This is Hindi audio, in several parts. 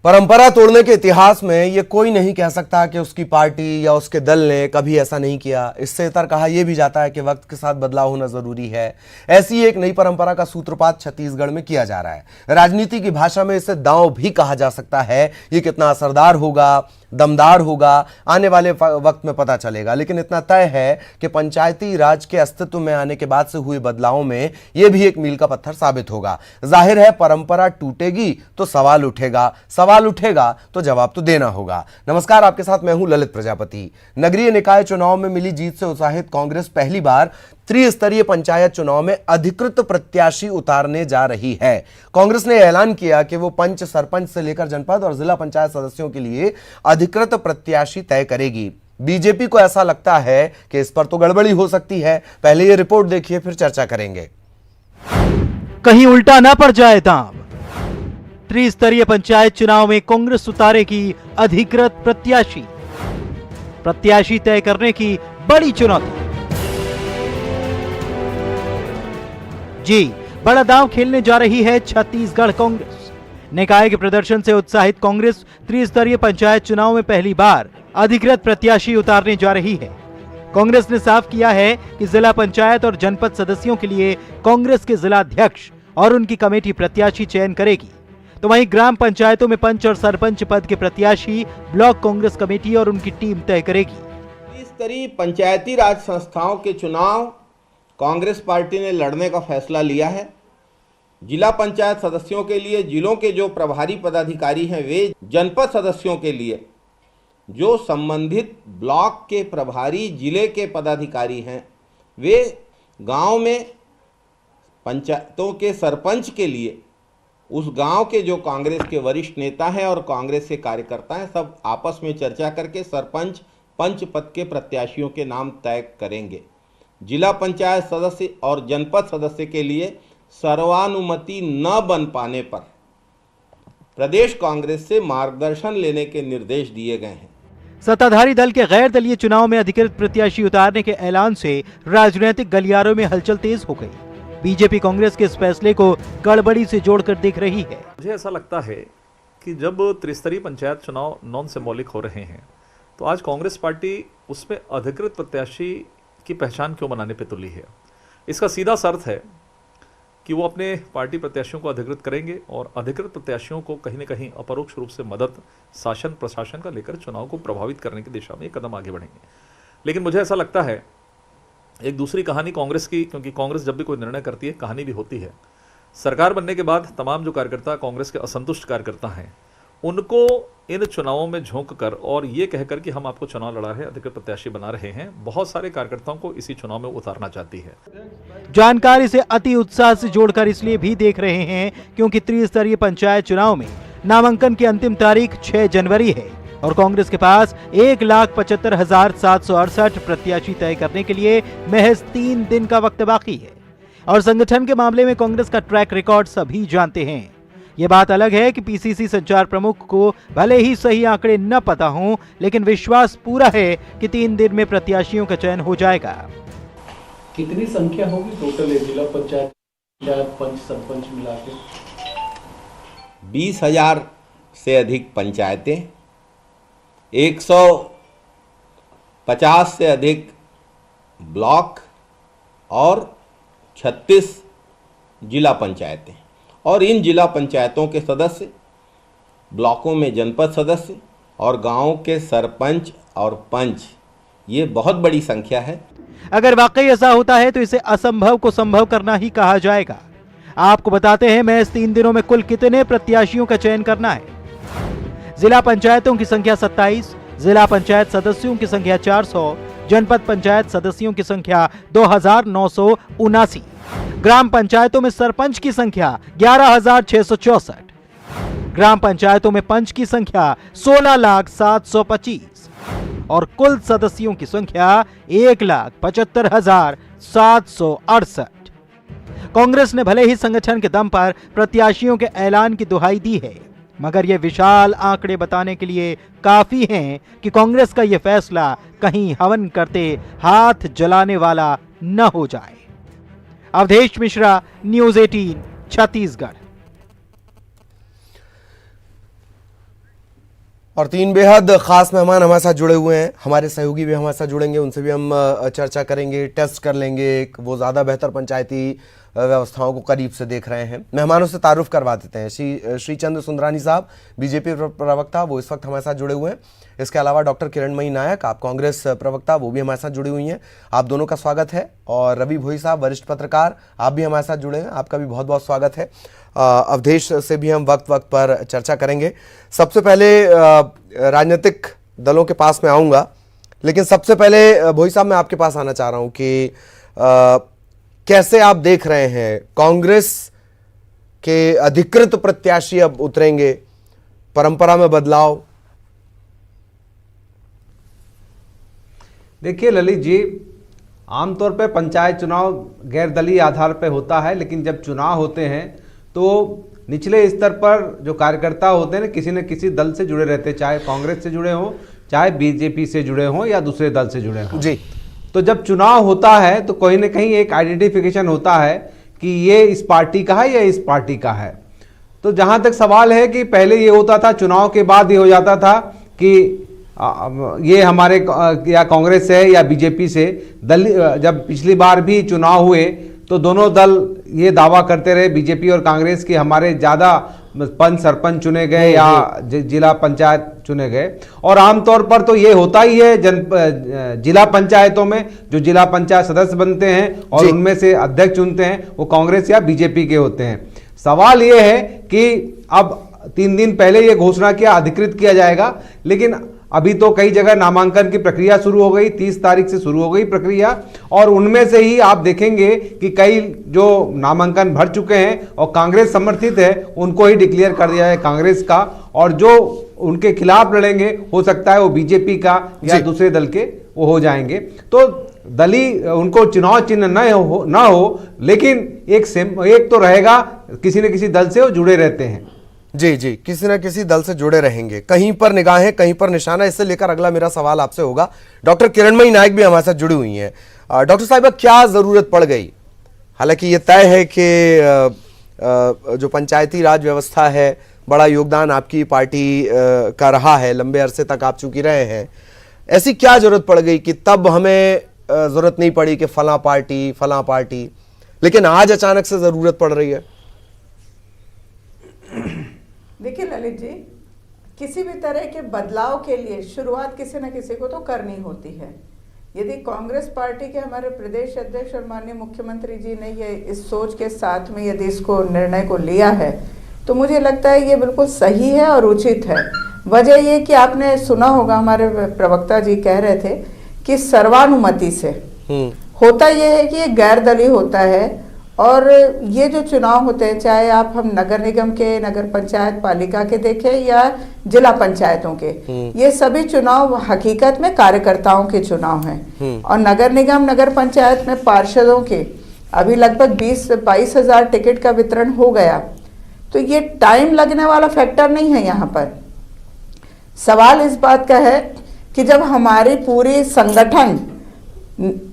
परंपरा तोड़ने के इतिहास में ये कोई नहीं कह सकता कि उसकी पार्टी या उसके दल ने कभी ऐसा नहीं किया। इससे इतर कहा यह भी जाता है कि वक्त के साथ बदलाव होना जरूरी है। ऐसी एक नई परंपरा का सूत्रपात छत्तीसगढ़ में किया जा रहा है। राजनीति की भाषा में इसे दांव भी कहा जा सकता है। ये कितना असरदार होगा, दमदार होगा, आने वाले वक्त में पता चलेगा। लेकिन इतना तय है कि पंचायती राज के अस्तित्व में आने के बाद से हुए बदलावों में यह भी एक मील का पत्थर साबित होगा। जाहिर है परंपरा टूटेगी तो सवाल उठेगा, सवाल उठेगा तो जवाब तो देना होगा। नमस्कार, आपके साथ मैं हूं ललित प्रजापति। नगरीय निकाय चुनाव में मिली जीत से उत्साहित कांग्रेस पहली बार त्रिस्तरीय पंचायत चुनाव में अधिकृत प्रत्याशी उतारने जा रही है। कांग्रेस ने ऐलान किया कि वो पंच, सरपंच से लेकर जनपद और जिला पंचायत सदस्यों के लिए अधिकृत प्रत्याशी तय करेगी। बीजेपी को ऐसा लगता है कि इस पर तो गड़बड़ी हो सकती है। पहले ये रिपोर्ट देखिए, फिर चर्चा करेंगे। कहीं उल्टा ना पड़ जाए दांव। त्रिस्तरीय पंचायत चुनाव में कांग्रेस उतारेगी अधिकृत प्रत्याशी। प्रत्याशी तय करने की बड़ी चुनौती। जी, बड़ा दांव खेलने जा रही है छत्तीसगढ़ कांग्रेस। निकाय के प्रदर्शन से उत्साहित कांग्रेस त्रिस्तरीय पंचायत चुनाव में पहली बार अधिकृत प्रत्याशी उतारने जा रही है। कांग्रेस ने साफ किया है कि जिला पंचायत और जनपद सदस्यों के लिए कांग्रेस के जिला अध्यक्ष और उनकी कमेटी प्रत्याशी चयन करेगी। तो वहीं ग्राम पंचायतों में पंच और सरपंच पद के प्रत्याशी ब्लॉक कांग्रेस कमेटी और उनकी टीम तय करेगी। त्रिस्तरीय पंचायती राज संस्थाओं के चुनाव कांग्रेस पार्टी ने लड़ने का फैसला लिया है। जिला पंचायत सदस्यों के लिए जिलों के जो प्रभारी पदाधिकारी हैं वे, जनपद सदस्यों के लिए जो संबंधित ब्लॉक के प्रभारी जिले के पदाधिकारी हैं वे, गांव में पंचायतों के सरपंच के लिए उस गांव के जो कांग्रेस के वरिष्ठ नेता हैं और कांग्रेस के कार्यकर्ता हैं, सब आपस में चर्चा करके सरपंच, पंच पद के प्रत्याशियों के नाम तय करेंगे। जिला पंचायत सदस्य और जनपद सदस्य के लिए सर्वानुमति न बन पाने पर प्रदेश कांग्रेस से मार्गदर्शन लेने के निर्देश दिए गए हैं। सत्ताधारी दल के गैर दलीय चुनाव में अधिकृत प्रत्याशी उतारने के ऐलान से राजनीतिक गलियारों में हलचल तेज हो गई। बीजेपी कांग्रेस के इस फैसले को गड़बड़ी से जोड़कर देख रही है। मुझे ऐसा लगता है कि जब त्रिस्तरीय पंचायत चुनाव नॉन सिंबॉलिक हो रहे हैं तो आज कांग्रेस पार्टी उसमें अधिकृत प्रत्याशी की पहचान क्यों बनाने पे तुली है। इसका सीधा अर्थ है कि वो अपने पार्टी प्रत्याशियों को अधिकृत करेंगे और अधिकृत प्रत्याशियों को कहीं न कहीं अपरोक्ष रूप से मदद शासन प्रशासन का लेकर चुनाव को प्रभावित करने की दिशा में एक कदम आगे बढ़ेंगे। लेकिन मुझे ऐसा लगता है एक दूसरी कहानी कांग्रेस की, क्योंकि कांग्रेस जब भी कोई निर्णय करती है कहानी भी होती है। सरकार बनने के बाद तमाम जो कार्यकर्ता कांग्रेस के असंतुष्ट कार्यकर्ता हैं उनको इन चुनावों में झोंक कर और ये कहकर कि हम आपको चुनाव लड़ा रहे हैं, अधिकृत प्रत्याशी बना रहे हैं, बहुत सारे कार्यकर्ताओं को इसी चुनाव में उतारना चाहती है। जानकारी से अति उत्साह से जोड़कर इसलिए भी देख रहे हैं क्योंकि त्रिस्तरीय पंचायत चुनाव में नामांकन की अंतिम तारीख 6 जनवरी है और कांग्रेस के पास 1,75,768 प्रत्याशी तय करने के लिए महज 3 दिन का वक्त बाकी है। और संगठन के मामले में कांग्रेस का ट्रैक रिकॉर्ड सभी जानते हैं। ये बात अलग है कि पीसीसी संचार प्रमुख को भले ही सही आंकड़े न पता हों, लेकिन विश्वास पूरा है कि 3 दिन में प्रत्याशियों का चयन हो जाएगा। कितनी संख्या होगी टोटल जिला पंचायत पंच सरपंच मिला के? 20,000 से अधिक पंचायतें, 150 से अधिक ब्लॉक और 36 जिला पंचायतें। और इन जिला पंचायतों के सदस्य, ब्लॉकों में जनपद सदस्य और गांवों के सरपंच और पंच, ये बहुत बड़ी संख्या है। अगर वाकई ऐसा होता है तो इसे असंभव को संभव करना ही कहा जाएगा। आपको बताते हैं महज 3 दिनों में कुल कितने प्रत्याशियों का चयन करना है। जिला पंचायतों की संख्या 27, जिला पंचायत सदस्यों की संख्या 400, जनपद पंचायत सदस्यों की संख्या 2,979, ग्राम पंचायतों में सरपंच की संख्या 11,664, ग्राम पंचायतों में पंच की संख्या 16,725 और कुल सदस्यों की संख्या 1,75,768। कांग्रेस ने भले ही संगठन के दम पर प्रत्याशियों के ऐलान की दुहाई दी है, मगर ये विशाल आंकड़े बताने के लिए काफी हैं कि कांग्रेस का ये फैसला कहीं हवन करते हाथ जलाने वाला न हो जाए। अवधेश मिश्रा, न्यूज़ 18, छत्तीसगढ़। और तीन बेहद खास मेहमान हमारे साथ जुड़े हुए हैं, हमारे सहयोगी भी हमारे साथ जुड़ेंगे, उनसे भी हम चर्चा करेंगे, टेस्ट कर लेंगे, वो ज़्यादा बेहतर पंचायती व्यवस्थाओं को करीब से देख रहे हैं। मेहमानों से तारुफ करवा देते हैं। श्री चंद्र सुंदरानी साहब, बीजेपी प्रवक्ता, वो इस वक्त हमारे साथ जुड़े हुए हैं। इसके अलावा डॉक्टर किरणमयी नायक, आप कांग्रेस प्रवक्ता, वो भी हमारे साथ जुड़ी हुई हैं। आप दोनों का स्वागत है। और रवि भोई साहब, वरिष्ठ पत्रकार, आप भी हमारे साथ जुड़े हैं, आपका भी बहुत बहुत स्वागत है। अवधेश से भी हम वक्त वक्त पर चर्चा करेंगे। सबसे पहले राजनीतिक दलों के पास में आऊँगा, लेकिन सबसे पहले भोई साहब मैं आपके पास आना चाह रहा हूँ कि कैसे आप देख रहे हैं कांग्रेस के अधिकृत प्रत्याशी अब उतरेंगे, परंपरा में बदलाव? देखिए ललित जी, आमतौर पर पंचायत चुनाव गैर दलीय आधार पर होता है, लेकिन जब चुनाव होते हैं तो निचले स्तर पर जो कार्यकर्ता होते हैं किसी न किसी दल से जुड़े रहते हैं, चाहे कांग्रेस से जुड़े हों, चाहे बीजेपी से जुड़े हों या दूसरे दल से जुड़े हों जी। तो जब चुनाव होता है तो कहीं ना कहीं एक आइडेंटिफिकेशन होता है कि ये इस पार्टी का है या इस पार्टी का है। तो जहां तक सवाल है कि पहले ये होता था, चुनाव के बाद ये हो जाता था कि ये हमारे या कांग्रेस से या बीजेपी से दल। जब पिछली बार भी चुनाव हुए तो दोनों दल ये दावा करते रहे, बीजेपी और कांग्रेस, कि हमारे ज़्यादा पंच सरपंच चुने गए या जिला पंचायत चुने गए। और आमतौर पर तो ये होता ही है, जिला पंचायतों में जो जिला पंचायत सदस्य बनते हैं और उनमें से अध्यक्ष चुनते हैं वो कांग्रेस या बीजेपी के होते हैं। सवाल ये है कि अब 3 दिन पहले ये घोषणा किया, अधिकृत किया जाएगा, लेकिन अभी तो कई जगह नामांकन की प्रक्रिया शुरू हो गई, 30 तारीख से शुरू हो गई प्रक्रिया, और उनमें से ही आप देखेंगे कि कई जो नामांकन भर चुके हैं और कांग्रेस समर्थित है उनको ही डिक्लेयर कर दिया है कांग्रेस का, और जो उनके खिलाफ लड़ेंगे हो सकता है वो बीजेपी का या दूसरे दल के वो हो जाएंगे। तो दली उनको चुनाव चिन्ह न हो लेकिन एक तो रहेगा, किसी न किसी दल से वो जुड़े रहते हैं। जी जी, किसी ना किसी दल से जुड़े रहेंगे, कहीं पर निगाहें कहीं पर निशाना। इससे लेकर अगला मेरा सवाल आपसे होगा, डॉक्टर किरणमयी नायक भी हमारे साथ जुड़ी हुई हैं। डॉक्टर साहिबा, क्या जरूरत पड़ गई? हालांकि ये तय है कि जो पंचायती राज व्यवस्था है, बड़ा योगदान आपकी पार्टी का रहा है, लंबे अरसे तक आप चूंकि रहे हैं, ऐसी क्या जरूरत पड़ गई कि तब हमें जरूरत नहीं पड़ी कि फला पार्टी, लेकिन आज अचानक से जरूरत पड़ रही है? देखिए ललित जी, किसी भी तरह के बदलाव के लिए शुरुआत किसी न किसी को तो करनी होती है। यदि कांग्रेस पार्टी के हमारे प्रदेश अध्यक्ष और माननीय मुख्यमंत्री जी ने ये इस सोच के साथ में यदि इसको निर्णय को लिया है तो मुझे लगता है ये बिल्कुल सही है और उचित है। वजह ये कि आपने सुना होगा, हमारे प्रवक्ता जी कह रहे थे कि सर्वानुमति से होता यह है कि ये गैर दलीय होता है, और ये जो चुनाव होते हैं, चाहे आप हम नगर निगम के, नगर पंचायत पालिका के देखें या जिला पंचायतों के, ये सभी चुनाव हकीकत में कार्यकर्ताओं के चुनाव हैं। और नगर निगम, नगर पंचायत में पार्षदों के अभी लगभग 20 से 22 हजार टिकट का वितरण हो गया। तो ये टाइम लगने वाला फैक्टर नहीं है। यहाँ पर सवाल इस बात का है कि जब हमारी पूरी संगठन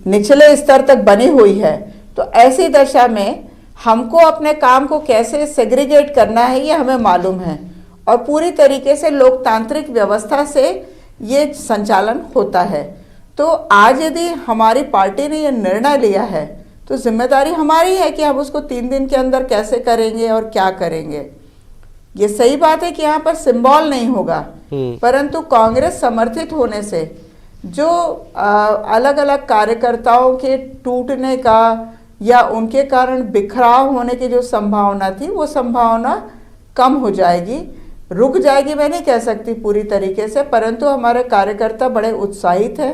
निचले स्तर तक बनी हुई है तो ऐसी दशा में हमको अपने काम को कैसे सेग्रीगेट करना है ये हमें मालूम है, और पूरी तरीके से लोकतांत्रिक व्यवस्था से ये संचालन होता है। तो आज यदि हमारी पार्टी ने ये निर्णय लिया है तो जिम्मेदारी हमारी है कि हम उसको 3 दिन के अंदर कैसे करेंगे और क्या करेंगे। ये सही बात है कि यहाँ पर सिंबल नहीं होगा, परंतु कांग्रेस समर्थित होने से जो अलग अलग कार्यकर्ताओं के टूटने का या उनके कारण बिखराव होने की जो संभावना थी वो संभावना कम हो जाएगी, रुक जाएगी। मैं नहीं कह सकती पूरी तरीके से, परंतु हमारे कार्यकर्ता बड़े उत्साहित हैं।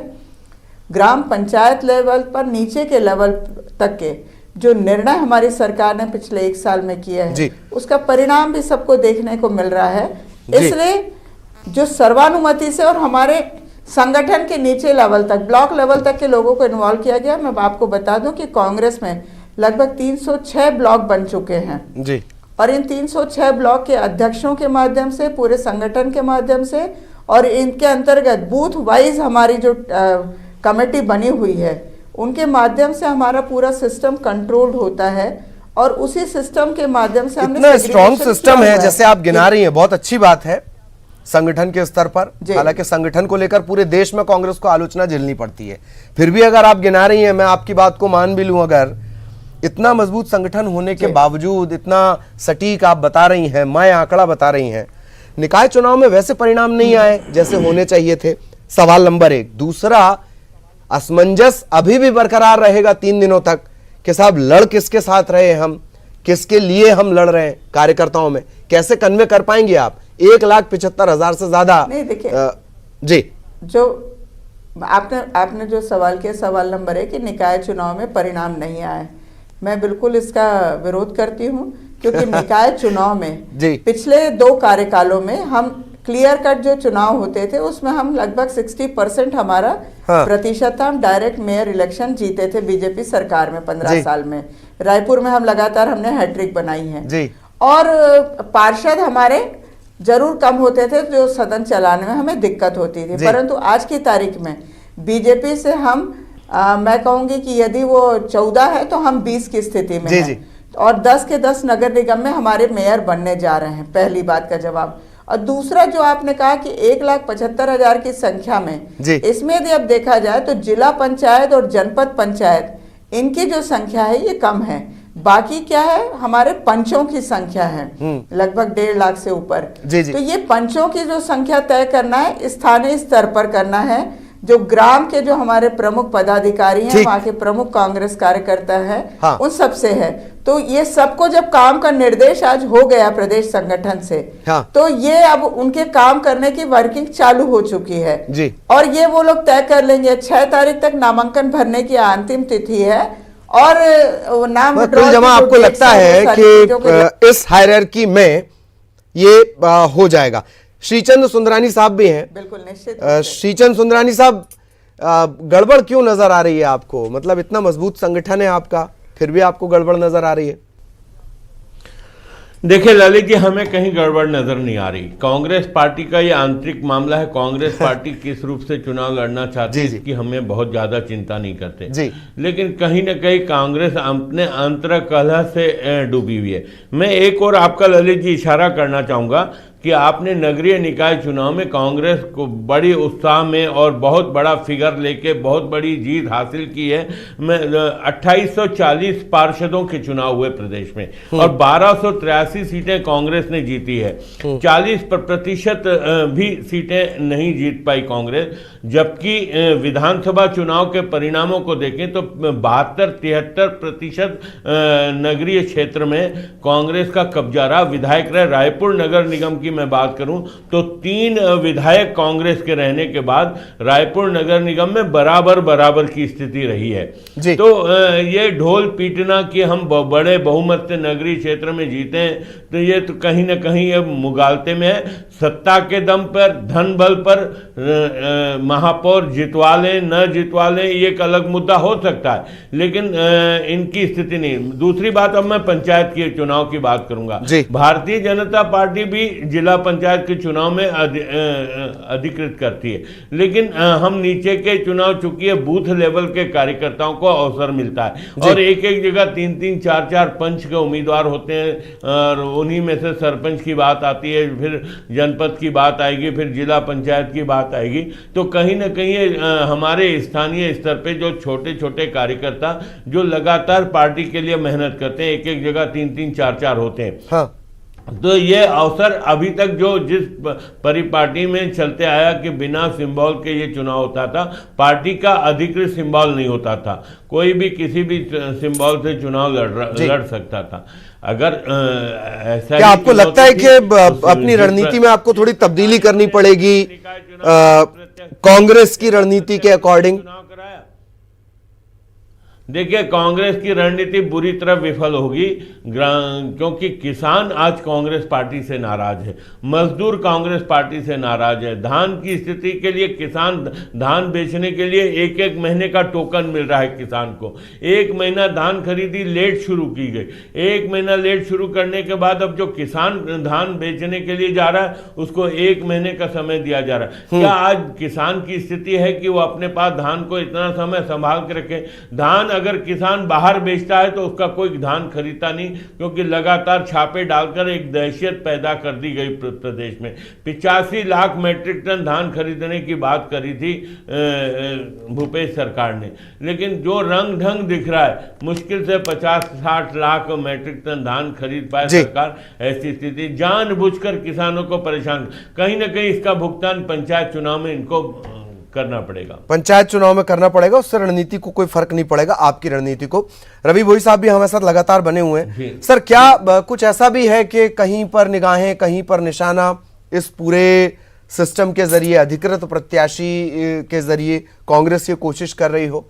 ग्राम पंचायत लेवल पर नीचे के लेवल तक के जो निर्णय हमारी सरकार ने पिछले 1 साल में किया है उसका परिणाम भी सबको देखने को मिल रहा है। इसलिए जो सर्वानुमति से और हमारे संगठन के नीचे लेवल तक, ब्लॉक लेवल तक के लोगों को इन्वॉल्व किया गया। मैं आपको बता दूं कि कांग्रेस में लगभग 306 ब्लॉक बन चुके हैं जी, और इन 306 ब्लॉक के अध्यक्षों के माध्यम से, पूरे संगठन के माध्यम से, और इनके अंतर्गत बूथ वाइज हमारी जो कमेटी बनी हुई है उनके माध्यम से हमारा पूरा सिस्टम कंट्रोल्ड होता है, और उसी सिस्टम के माध्यम से हमने इतना स्ट्रॉन्ग सिस्टम है जैसे आप गिना रही हैं, बहुत अच्छी बात है। संगठन के स्तर पर। जी। हालांकि संगठन को लेकर पूरे देश में कांग्रेस को आलोचना झेलनी पड़ती है, फिर भी अगर आप गिना रही हैं, मैं आपकी बात को मान भी लूं, अगर इतना मजबूत संगठन होने के बावजूद इतना सटीक आप बता रही हैं, माय आंकड़ा बता रही हैं, निकाय चुनाव में वैसे परिणाम नहीं आए जैसे होने चाहिए थे, सवाल नंबर 1। दूसरा, असमंजस अभी भी बरकरार रहेगा 3 दिनों तक कि साहब लड़ किसके साथ रहे, हम किसके लिए हम लड़ रहे हैं, कार्यकर्ताओं में कैसे कन्वे कर पाएंगे आप 1,75,000 से ज्यादा? नहीं, देखिए जी, जो आपने जो सवाल किया, सवाल नंबर 1 कि निकाय चुनाव में परिणाम नहीं आए, मैं बिल्कुल इसका विरोध करती हूँ, क्योंकि निकाय चुनाव में जी। पिछले 2 कार्यकालों में हम क्लियर कट जो चुनाव होते थे उसमें हम लगभग 60% हमारा प्रतिशत था, हम डायरेक्ट मेयर इलेक्शन जीते थे बीजेपी सरकार में 15 साल में। रायपुर में हम लगातार हमने हैट्रिक बनाई है जी। और पार्षद हमारे जरूर कम होते थे, जो सदन चलाने में हमें दिक्कत होती थी, परंतु आज की तारीख में बीजेपी से हम मैं कहूंगी कि यदि वो 14 है तो हम 20 की स्थिति में हैं, और 10 के 10 नगर निगम में हमारे मेयर बनने जा रहे हैं, पहली बात का जवाब। और दूसरा जो आपने कहा कि 1,75,000 की संख्या में, इसमें यदि अब देखा जाए तो जिला पंचायत और जनपद पंचायत इनकी जो संख्या है ये कम है, बाकी क्या है हमारे पंचों की संख्या है लगभग 1.5 लाख से ऊपर। तो ये पंचों की जो संख्या तय करना है स्थानीय स्तर पर करना है, जो ग्राम के जो हमारे प्रमुख पदाधिकारी हैं, वहाँ के प्रमुख कांग्रेस कार्यकर्ता हैं, उन सब से है। तो ये सबको जब काम का निर्देश आज हो गया प्रदेश संगठन से, तो ये अब उनके काम करने की वर्किंग चालू हो चुकी है जी। और ये वो लोग तय कर लेंगे। 6 तारीख तक नामांकन भरने की अंतिम तिथि है, और नाम जमा आपको लगता है कि इस हायरार्की में ये हो जाएगा? श्रीचंद सुंदरानी साहब भी हैं, बिल्कुल निश्चित। श्रीचंद सुंदरानी साहब, गड़बड़ क्यों नजर आ रही है आपको? मतलब इतना मजबूत संगठन है आपका, फिर भी आपको गड़बड़ नजर आ रही है? देखिए ललित जी, हमें कहीं गड़बड़ नजर नहीं आ रही। कांग्रेस पार्टी का ये आंतरिक मामला है, कांग्रेस पार्टी किस रूप से चुनाव लड़ना चाहती है इसकी हमें बहुत ज्यादा चिंता नहीं करते जी। लेकिन कहीं ना कहीं कांग्रेस अपने आंतरिक कलह से डूबी हुई है। मैं एक और आपका ललित जी इशारा करना चाहूंगा कि आपने नगरीय निकाय चुनाव में कांग्रेस को बड़ी उत्साह में और बहुत बड़ा फिगर लेके बहुत बड़ी जीत हासिल की है। 2840 पार्षदों के चुनाव हुए प्रदेश में और 1283 सीटें कांग्रेस ने जीती है। 40% भी सीटें नहीं जीत पाई कांग्रेस, जबकि विधानसभा चुनाव के परिणामों को देखें तो 72-73% नगरीय क्षेत्र में कांग्रेस का कब्जा रहा। विधायक रहे रायपुर नगर निगम की मैं बात करूं तो 3 विधायक कांग्रेस के रहने के बाद रायपुर नगर निगम में बराबर की स्थिति रही है जी। तो ये ढोल पीटना कि हम बड़े बहुमत से नगरीय क्षेत्र में जीते हैं, तो ये तो कहीं ना कहीं ये मुगालते में है। सत्ता के दम पर, धन बल पर महापौर जितवा लें न जितवा लें ये एक अलग मुद्दा हो सकता है, लेकिन इनकी स्थिति नहीं। दूसरी बात, अब मैं पंचायत के चुनाव की बात करूंगा। भारतीय जनता पार्टी भी जिला पंचायत के चुनाव में अधिकृत करती है, लेकिन हम नीचे के चुनाव चूंकि बूथ लेवल के कार्यकर्ताओं को अवसर मिलता है और एक जगह 3-3, 4-4 पंच के उम्मीदवार होते हैं और उन्हीं में से सरपंच की बात आती है, फिर जनपद की बात आएगी, फिर जिला पंचायत की बात आएगी। तो कहीं ना कहीं हमारे स्थानीय स्तर पे जो छोटे छोटे कार्यकर्ता जो लगातार पार्टी के लिए मेहनत करते हैं, एक जगह 3-3, 4-4 होते हैं। तो ये अवसर अभी तक जो जिस परिपाटी में चलते आया कि बिना सिंबल के ये चुनाव होता था, पार्टी का अधिकृत सिंबल नहीं होता था, कोई भी किसी भी सिंबल से चुनाव लड़ सकता था। अगर ऐसा क्या आपको लगता है कि अपनी रणनीति में आपको थोड़ी तब्दीली करनी पड़ेगी कांग्रेस की रणनीति के अकॉर्डिंग? देखिए, कांग्रेस की रणनीति बुरी तरह विफल होगी, क्योंकि किसान आज कांग्रेस पार्टी से नाराज है, मजदूर कांग्रेस पार्टी से नाराज है। धान की स्थिति के लिए किसान धान बेचने के लिए 1-1 महीने का टोकन मिल रहा है किसान को। 1 महीना धान खरीदी लेट शुरू की गई, 1 महीना लेट शुरू करने के बाद अब जो किसान धान बेचने के लिए जा रहा है उसको 1 महीने का समय दिया जा रहा है। क्या आज किसान की स्थिति है कि वो अपने पास धान को इतना समय संभाल के रखे? धान अगर किसान बाहर बेचता है तो उसका कोई धान खरीदता नहीं, क्योंकि लगातार छापे डालकर एक दहशत पैदा कर दी गई प्रदेश में। 85 लाख मैट्रिक टन धान खरीदने की बात करी थी भूपेश सरकार ने, लेकिन जो रंग ढंग दिख रहा है, मुश्किल से 50-60 लाख मैट्रिक टन धान खरीद पाए सरकार। ऐसी स्थिति जानबूझकर किसानों को परेशान, कहीं ना कहीं इसका भुगतान पंचायत चुनाव में इनको करना पड़ेगा। पंचायत चुनाव में करना पड़ेगा, उससे रणनीति को कोई फर्क नहीं पड़ेगा, आपकी रणनीति को। रवि भोई साहब भी हमारे साथ लगातार बने हुए हैं। सर, क्या कुछ ऐसा भी है कि कहीं पर निगाहें, कहीं पर निशाना इस पूरे सिस्टम के जरिए, अधिकृत प्रत्याशी के जरिए कांग्रेस ये कोशिश कर रही हो?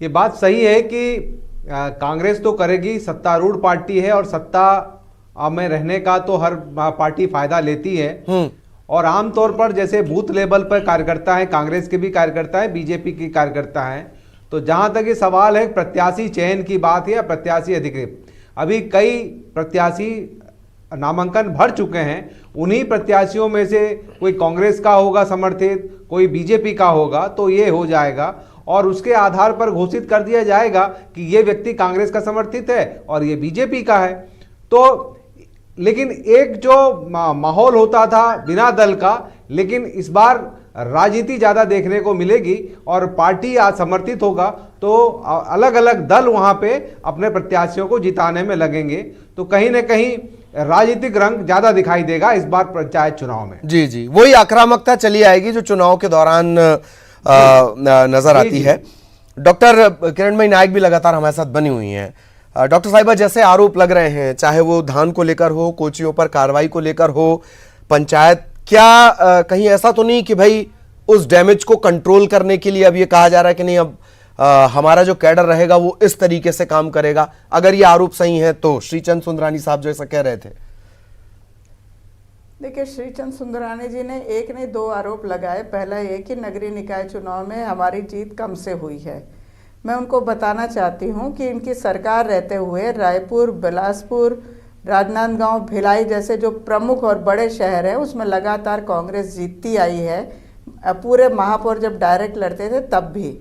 ये बात सही है कि कांग्रेस तो करेगी, सत्तारूढ़ पार्टी है और सत्ता में रहने का तो हर पार्टी फायदा लेती है। और आमतौर पर जैसे बूथ लेवल पर कार्यकर्ता है, कांग्रेस के भी कार्यकर्ता है, बीजेपी के कार्यकर्ता हैं, तो जहां तक ये सवाल है प्रत्याशी चयन की बात है या प्रत्याशी अधिकृत, अभी कई प्रत्याशी नामांकन भर चुके हैं। उन्हीं प्रत्याशियों में से कोई कांग्रेस का होगा समर्थित, कोई बीजेपी का होगा, तो ये हो जाएगा और उसके आधार पर घोषित कर दिया जाएगा कि ये व्यक्ति कांग्रेस का समर्थित है और ये बीजेपी का है। तो लेकिन एक जो माहौल होता था बिना दल का, लेकिन इस बार राजनीति ज़्यादा देखने को मिलेगी और पार्टी आज समर्थित होगा तो अलग अलग दल वहाँ पे अपने प्रत्याशियों को जिताने में लगेंगे, तो कहीं ना कहीं राजनीतिक रंग ज़्यादा दिखाई देगा इस बार पंचायत चुनाव में। जी जी, वही आक्रामकता चली आएगी जो चुनाव के दौरान नजर आती है। डॉक्टर किरणमयी नायक भी लगातार हमारे साथ बनी हुई हैं। डॉक्टर साहिबा, जैसे आरोप लग रहे हैं, चाहे वो धान को लेकर हो, कोचियों पर कार्रवाई को लेकर हो, पंचायत, क्या कहीं ऐसा तो नहीं कि भाई उस डैमेज को कंट्रोल करने के लिए अब ये कहा जा रहा है कि नहीं, अब हमारा जो कैडर रहेगा वो इस तरीके से काम करेगा? अगर ये आरोप सही है तो श्रीचंद सुंदरानी साहब जो ऐसा कह रहे थे। देखिए, श्रीचंद सुंदरानी जी ने एक नहीं दो आरोप लगाए। पहला ये कि नगरीय निकाय चुनाव में हमारी जीत कम से हुई है। मैं उनको बताना चाहती हूँ कि इनकी सरकार रहते हुए रायपुर, बिलासपुर, राजनांदगांव, भिलाई जैसे जो प्रमुख और बड़े शहर हैं उसमें लगातार कांग्रेस जीतती आई है। पूरे महापौर जब डायरेक्ट लड़ते थे तब भी,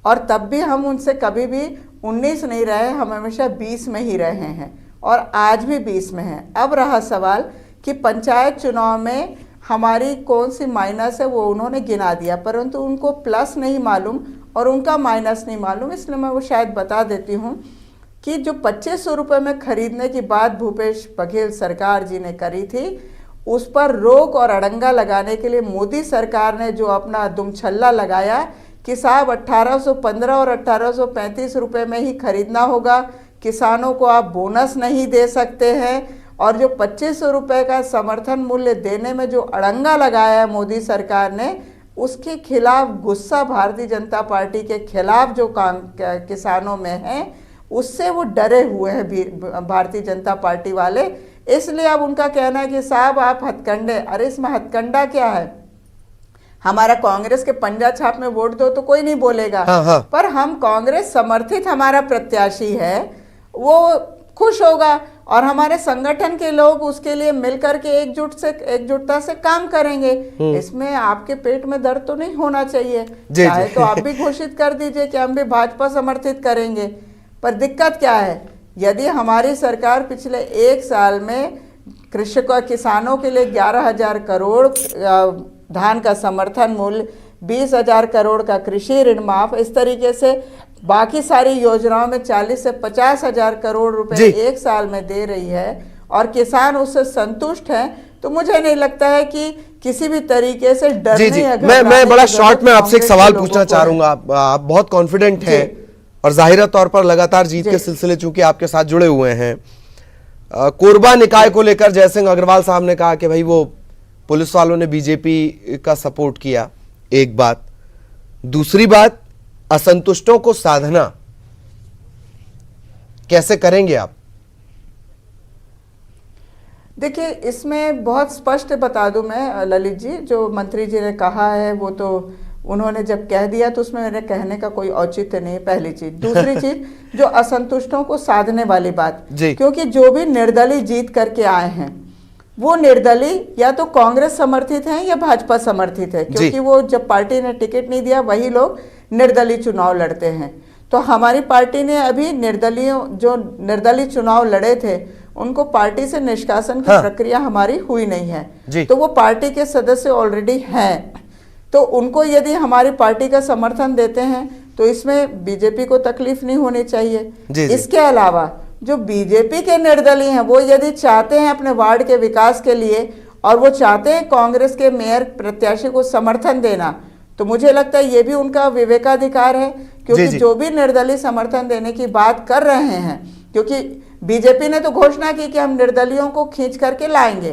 और तब भी हम उनसे कभी भी 19 नहीं रहे, हम हमेशा 20 में ही रहे हैं और आज भी 20 में हैं। अब रहा सवाल कि पंचायत चुनाव में हमारी कौन सी माइनस है, वो उन्होंने गिना दिया, परंतु उनको प्लस नहीं मालूम और उनका माइनस नहीं मालूम। इसलिए मैं वो शायद बता देती हूँ कि जो 2500 रुपये में खरीदने की बात भूपेश बघेल सरकार जी ने करी थी, उस पर रोक और अड़ंगा लगाने के लिए मोदी सरकार ने जो अपना दुमछल्ला लगाया कि साहब 1815 और 1835 रुपये में ही खरीदना होगा, किसानों को आप बोनस नहीं दे सकते हैं, और जो 2500 रुपये का समर्थन मूल्य देने में जो अड़ंगा लगाया है मोदी सरकार ने, उसके खिलाफ गुस्सा भारतीय जनता पार्टी के खिलाफ जो किसानों में है, उससे वो डरे हुए हैं भारतीय जनता पार्टी वाले। इसलिए अब उनका कहना है कि साहब आप हथकंडे, अरे इसमें हथकंडा क्या है? हमारा कांग्रेस के पंजा छाप में वोट दो तो कोई नहीं बोलेगा। हाँ। पर हम कांग्रेस समर्थित हमारा प्रत्याशी है, वो खुश होगा और हमारे संगठन के लोग उसके लिए मिलकर के एकजुटता से काम करेंगे। इसमें आपके पेट में दर्द तो नहीं होना चाहिए। चाहे तो आप भी घोषित कर दीजिए कि हम भी भाजपा समर्थित करेंगे। पर दिक्कत क्या है, यदि हमारी सरकार पिछले 1 साल में किसानों के लिए 11,000 करोड़ धान का समर्थन मूल्य, 20,000 करोड़ का कृषि ऋण माफ, इस तरीके से बाकी सारी योजनाओं में 40 से 50,000 करोड़ रुपए 1 साल में दे रही है और किसान उससे संतुष्ट हैं, तो मुझे नहीं लगता है कि किसी भी तरीके से डरने। मैं बड़ा शॉर्ट में आपसे एक सवाल पूछना चाहूंगा। आप बहुत कॉन्फिडेंट हैं और जाहिर तौर पर लगातार जीत के सिलसिले चूंकि आपके साथ जुड़े हुए हैं। कोरबा निकाय को लेकर जयसिंह अग्रवाल साहब ने कहा कि भाई वो पुलिस वालों ने बीजेपी का सपोर्ट किया, एक बात। दूसरी बात, असंतुष्टों को साधना कैसे करेंगे आप? देखिए, इसमें बहुत स्पष्ट बता दूं मैं ललित जी, जो मंत्री जी ने कहा है वो तो उन्होंने जब कह दिया तो उसमें मेरे कहने का कोई औचित्य नहीं, पहली चीज। दूसरी चीज, जो असंतुष्टों को साधने वाली बात, क्योंकि जो भी निर्दलीय जीत करके आए हैं वो निर्दलीय या तो कांग्रेस समर्थित हैं या भाजपा समर्थित है, क्योंकि वो जब पार्टी ने टिकट नहीं दिया वही लोग निर्दलीय चुनाव लड़ते हैं। तो हमारी पार्टी ने अभी निर्दलीय चुनाव लड़े थे उनको पार्टी से निष्कासन की प्रक्रिया हमारी हुई नहीं है, तो वो पार्टी के सदस्य ऑलरेडी हैं। तो उनको यदि हमारी पार्टी का समर्थन देते हैं तो इसमें बीजेपी को तकलीफ नहीं होनी चाहिए। इसके अलावा जो बीजेपी के निर्दलीय हैं वो यदि चाहते हैं अपने वार्ड के विकास के लिए और वो चाहते हैं कांग्रेस के मेयर प्रत्याशी को समर्थन देना, तो मुझे लगता है ये भी उनका विवेकाधिकार है, क्योंकि जो भी निर्दलीय समर्थन देने की बात कर रहे हैं, क्योंकि बीजेपी ने तो घोषणा की कि हम निर्दलियों को खींच करके लाएंगे,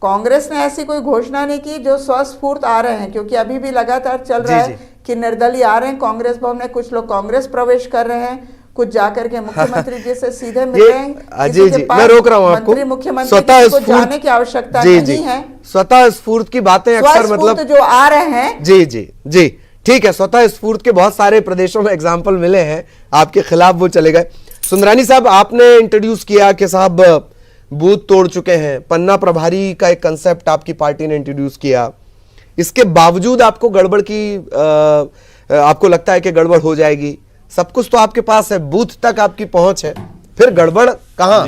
कांग्रेस ने ऐसी कोई घोषणा नहीं की। जो स्वस्फूर्त आ रहे हैं, क्योंकि अभी भी लगातार चल रहा है कि निर्दलीय आ रहे हैं कांग्रेस भवन में, कुछ लोग कांग्रेस प्रवेश कर रहे हैं, कुछ जाकर के मुख्यमंत्री जी से सीधे मिल रहे हैं। जी मैं रोक रहा हूँ आपको, मुख्यमंत्री को जाने की आवश्यकता नहीं है। स्वतः स्फूर्त की बातें अक्सर मतलब जो आ रहे हैं, जी ठीक है, स्वतः स्फूर्त के बहुत सारे प्रदेशों में एग्जाम्पल मिले हैं, आपके खिलाफ वो चले गए। सुंदरानी साहब, आपने इंट्रोड्यूस किया कि साहब बूथ तोड़ चुके हैं, पन्ना प्रभारी का एक कंसेप्ट आपकी पार्टी ने इंट्रोड्यूस किया, इसके बावजूद आपको गड़बड़ की आपको लगता है कि गड़बड़ हो जाएगी? सब कुछ तो आपके पास है, बूथ तक आपकी पहुंच है, फिर गड़बड़ कहां?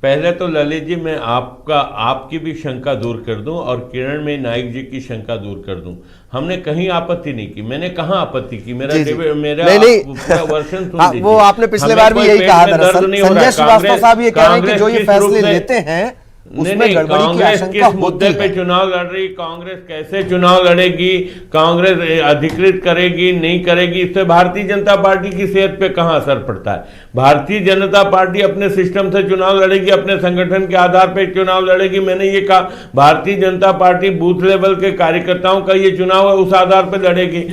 पहले तो ललित जी मैं आपकी भी शंका दूर कर दूं और किरणमयी नाइक जी की शंका दूर कर दूं। हमने कहीं आपत्ति नहीं की। मैंने कहां आपत्ति की? मेरा पूरा वर्षन सुन लीजिए। वो आपने पिछले बार भी यही कहा था। संजय श्रीवास्तव साहब ये कह रहे हैं कि जो ये फैसले लेते हैं उसमें गड़बड़ी की आशंका किस मुद्दे पे चुनाव लड़ रही, कांग्रेस कैसे चुनाव लड़ेगी, कांग्रेस अधिकृत करेगी नहीं करेगी, इससे भारतीय जनता पार्टी की सेहत पे कहां असर पड़ता है? भारतीय जनता पार्टी अपने सिस्टम से चुनाव लड़ेगी, अपने संगठन के आधार पर चुनाव लड़ेगी। मैंने ये कहा Bharatiya Janata party booth level के कार्यकर्ताओं का ये चुनाव है, उस आधार पर लड़ेगी।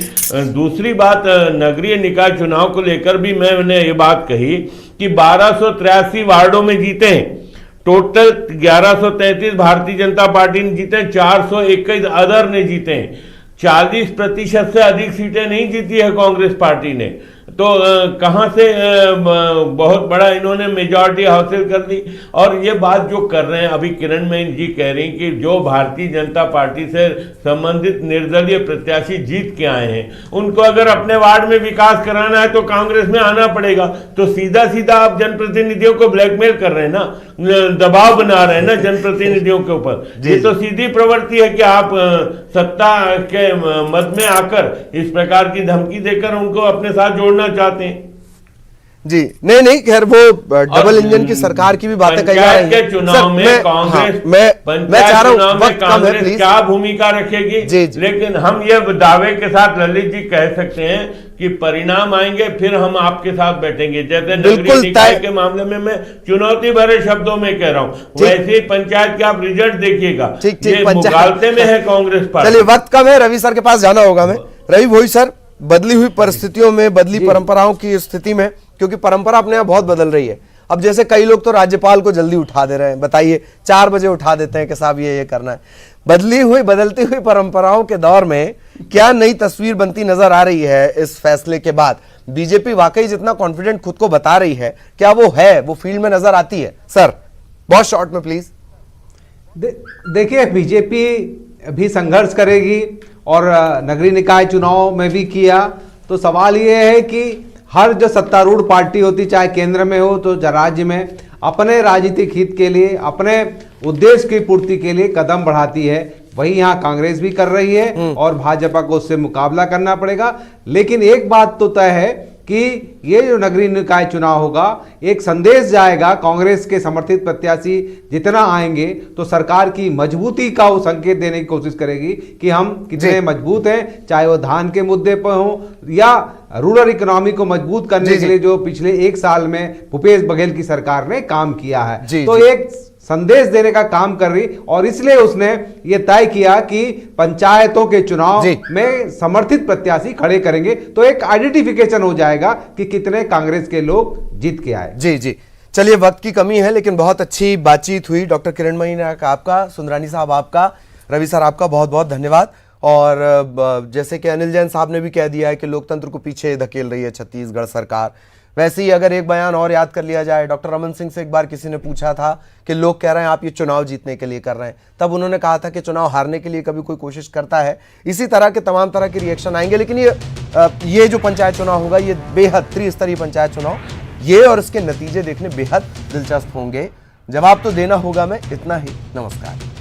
दूसरी बात, नगरीय निकाय चुनाव को लेकर भी मैंने ये बात कही कि 1283 वार्डों में जीते हैं, टोटल 1133 भारतीय जनता पार्टी ने जीते, 421 अदर ने जीते हैं, 40% से अधिक सीटें नहीं जीती है कांग्रेस पार्टी ने। तो कहां से बहुत बड़ा इन्होंने मेजॉरिटी हासिल कर दी। और ये बात जो कर रहे हैं अभी किरणमयी जी कह रही कि जो भारतीय जनता पार्टी से संबंधित निर्दलीय प्रत्याशी जीत के आए हैं उनको अगर अपने वार्ड में विकास कराना है तो कांग्रेस में आना पड़ेगा। तो सीधा सीधा आप जनप्रतिनिधियों को ब्लैकमेल कर रहे हैं ना, दबाव बना रहे हैं ना जनप्रतिनिधियों के ऊपर। ये तो सीधी प्रवृत्ति है कि आप सत्ता के मद में आकर इस प्रकार की धमकी देकर उनको अपने साथ जोड़ना चाहते हैं। जी नहीं, खैर वो डबल इंजन की सरकार की भी बातें कही जा रही हैं। चुनाव में कांग्रेस, मैं चाह रहा हूं कांग्रेस क्या भूमिका रखेगी, लेकिन हम ये दावे के साथ ललित जी कह सकते हैं कि परिणाम आएंगे फिर हम आपके साथ बैठेंगे। जैसे नगरीय निकाय के मामले में मैं चुनौती भरे शब्दों में कह रहा हूं, वैसे ही पंचायत के आप रिजल्ट देखिएगा, ये मुगालते में है कांग्रेस पार्टी। चलिए वक्त कम है, रवि सर के पास जाना होगा। मैं रवि भोई सर, बदली हुई परिस्थितियों में, बदली परंपराओं की स्थिति में, क्योंकि परंपरा अपने आप बहुत बदल रही है। अब जैसे कई लोग तो राज्यपाल को जल्दी उठा दे रहे हैं, बताइए 4 बजे उठा देते हैं कि साहब ये करना है। बदलती हुई परंपराओं के दौर में क्या नई तस्वीर बनती नजर आ रही है इस फैसले के बाद? बीजेपी वाकई जितना कॉन्फिडेंट खुद को बता रही है, क्या वो फील्ड में नजर आती है? सर बहुत शॉर्ट में प्लीज। देखिए, बीजेपी भी संघर्ष करेगी और नगरीय निकाय चुनाव में भी किया। तो सवाल ये है कि हर जो सत्तारूढ़ पार्टी होती, चाहे केंद्र में हो तो राज्य में, अपने राजनीतिक हित के लिए, अपने उद्देश्य की पूर्ति के लिए कदम बढ़ाती है। वही यहाँ कांग्रेस भी कर रही है और भाजपा को उससे मुकाबला करना पड़ेगा। लेकिन एक बात तो तय है कि ये जो नगरीय निकाय चुनाव होगा, एक संदेश जाएगा, कांग्रेस के समर्थित प्रत्याशी जितना आएंगे तो सरकार की मजबूती का वो संकेत देने की कोशिश करेगी कि हम कितने मजबूत हैं, चाहे वो धान के मुद्दे पर हो या रूरल इकोनॉमी को मजबूत करने के लिए जो पिछले 1 साल में भूपेश बघेल की सरकार ने काम किया है। तो एक संदेश देने का काम कर रही, और इसलिए उसने ये तय किया कि पंचायतों के चुनाव में समर्थित प्रत्याशी खड़े करेंगे, तो एक आइडेंटिफिकेशन हो जाएगा कि कितने कांग्रेस के लोग जीत के आए। जी चलिए, वक्त की कमी है लेकिन बहुत अच्छी बातचीत हुई। डॉक्टर किरणमयी नायक आपका, सुंदरानी साहब आपका, रवि सर आपका बहुत बहुत धन्यवाद। और जैसे कि अनिल जैन साहब ने भी कह दिया है कि लोकतंत्र को पीछे धकेल रही है छत्तीसगढ़ सरकार, वैसे ही अगर एक बयान और याद कर लिया जाए, डॉक्टर रमन सिंह से एक बार किसी ने पूछा था कि लोग कह रहे हैं आप ये चुनाव जीतने के लिए कर रहे हैं, तब उन्होंने कहा था कि चुनाव हारने के लिए कभी कोई कोशिश करता है। इसी तरह के तमाम तरह के रिएक्शन आएंगे, लेकिन ये जो पंचायत चुनाव होगा ये बेहद त्रिस्तरीय पंचायत चुनाव, ये और इसके नतीजे देखने बेहद दिलचस्प होंगे। जवाब तो देना होगा मैं, इतना ही, नमस्कार।